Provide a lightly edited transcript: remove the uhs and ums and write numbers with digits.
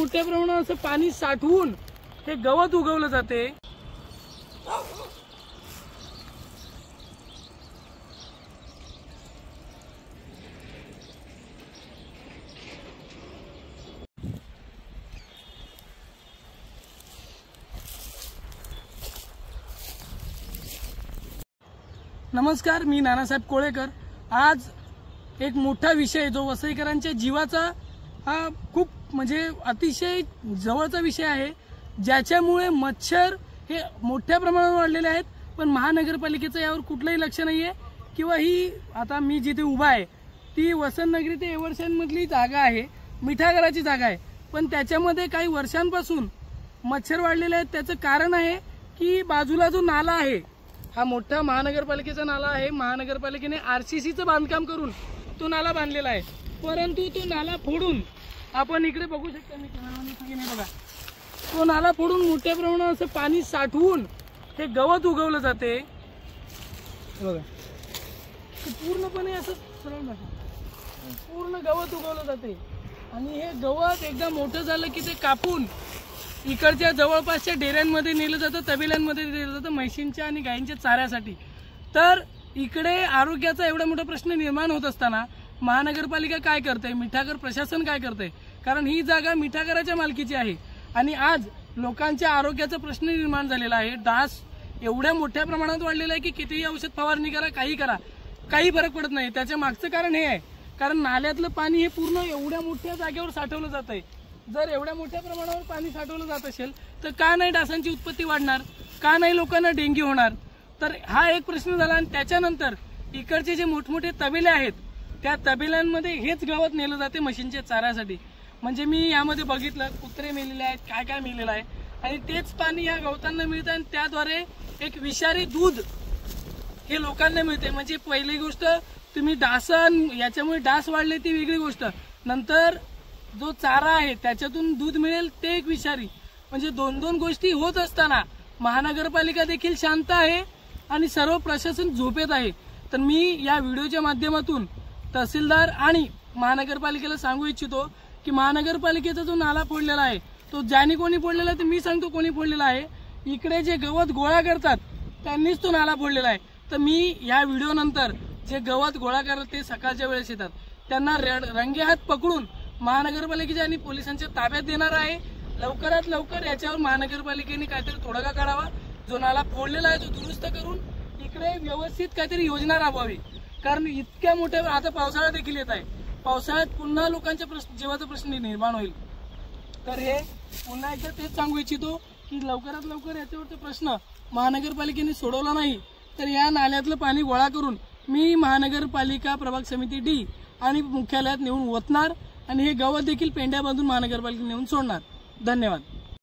मोठ्या प्रमाणात असं पाणी साठवून हे गवत उगवलं जाते। नमस्कार, मी नानासाहेब कोळेकर। आज एक मोठा विषय जो वसईकरांच्या जीवाचा हा खूप म्हणजे अतिशय जवळचा विषय आहे, ज्याच्यामुळे मच्छर हे मोठ्या प्रमाणात वाढलेले आहेत। पण महानगरपालिकेचं यावर कुठलंही लक्ष नाहीये किंवा ही आता मी जिथे उभा आहे ती वसंतनगरी ते एव्हरसेन मधली जागा आहे, मिठागराची जागा आहे। पण त्याच्यामध्ये काही वर्षांपासून मच्छर वाढलेले आहेत। त्याचं कारण आहे की बाजूला जो नाला आहे हा मोठा महानगरपालिकेचा नाला आहे। महानगरपालिकेने आरसीसीचं बांधकाम करून तो नाला बांधलेला आहे, परंतु तो नाला फोडून आपण इकडे बघू शकता, मी कॅमेरामॅन बघा, तो नाला फोडून मोठ्या प्रमाणात असं पाणी साठवून हे गवत उगवलं जाते। बघा, पूर्णपणे असं सरळ पूर्ण गवत उगवलं जाते आणि हे गवत एकदा मोठं झालं की ते कापून इकडच्या जवळपासच्या डेऱ्यांमध्ये नेलं जातं, तबेल्यांमध्ये नेलं जातं म्हशींच्या आणि गायींच्या चाऱ्यासाठी। तर इकडे आरोग्याचा एवढा मोठा प्रश्न निर्माण होत असताना महानगरपालिका काय करते, मिठागर प्रशासन काय करते? कारण ही जागा मिठागराच्या मालकीची आहे आणि आज लोकांच्या आरोग्याचा प्रश्न निर्माण झालेला आहे। डास एवढ्या मोठ्या प्रमाणात वाढलेला आहे की कितीही औषध फवारणी करा, काही फरक पडत नाही। त्याच्या मागचं कारण हे आहे, कारण नाल्यातलं पाणी हे पूर्ण एवढ्या मोठ्या जागेवर साठवलं जात आहे। जर एवढ्या मोठ्या प्रमाणावर पाणी साठवलं जात असेल तर का नाही डासांची उत्पत्ती वाढणार, का नाही लोकांना डेंग्यू होणार? तर हा एक प्रश्न झाला। आणि त्याच्यानंतर इकडचे जे मोठमोठे तबेले आहेत त्या तबेल्यांमध्ये हेच गवत नेलं जाते म्हशींच्या चाऱ्यासाठी। म्हणजे मी यामध्ये बघितलं कुत्रे मेलेले आहेत, काय काय मेलेलं आहे आणि तेच पाणी या गवतांना मिळतं आणि त्याद्वारे एक विषारी दूध हे लोकांना मिळते। म्हणजे पहिली गोष्ट तुम्ही डासन याच्यामुळे डास वाढले ती वेगळी गोष्ट, नंतर जो चारा आहे त्याच्यातून दूध मिळेल ते एक विषारी, म्हणजे दोन गोष्टी होत असताना महानगरपालिका देखील शांत आहे आणि सर्व प्रशासन झोपेत आहे। तर मी या व्हिडिओच्या माध्यमातून तहसीलदार आणि महानगरपालिकेला सांगू इच्छितो की महानगरपालिकेचा जो नाला फोडलेला आहे तो ज्याने कोणी फोडलेला आहे ते मी सांगतो कोणी फोडलेला आहे, इकडे जे गवत गोळा करतात त्यांनीच तो नाला फोडलेला आहे। तर मी या व्हिडिओ नंतर जे गवत गोळा करतात ते सकाळच्या वेळेस येतात, त्यांना रंगेहात पकडून महानगरपालिकेच्या आणि पोलिसांच्या ताब्यात देणार आहे। लवकरात लवकर याच्यावर महानगरपालिकेने काहीतरी तोडगा काढावा, जो नाला फोडलेला आहे तो दुरुस्त करून इकडे व्यवस्थित काहीतरी योजना राबवावी। कारण इतक्या मोठ्या आता पावसाळा देखील येत आहे, पावसाळ्यात पुन्हा लोकांच्या जीवाचा प्रश्न निर्माण होईल। तर हे पुन्हा एकदा तेच सांगू इच्छितो की लवकरात लवकर याच्यावरचा प्रश्न महानगरपालिकेने सोडवला नाही तर या नाल्यातलं पाणी गोळा करून मी महानगरपालिका प्रभाग समिती डी आणि मुख्यालयात नेऊन ओतणार आणि हे गवत देखील पेंड्या बांधून महानगरपालिकेने नेऊन सोडणार। धन्यवाद।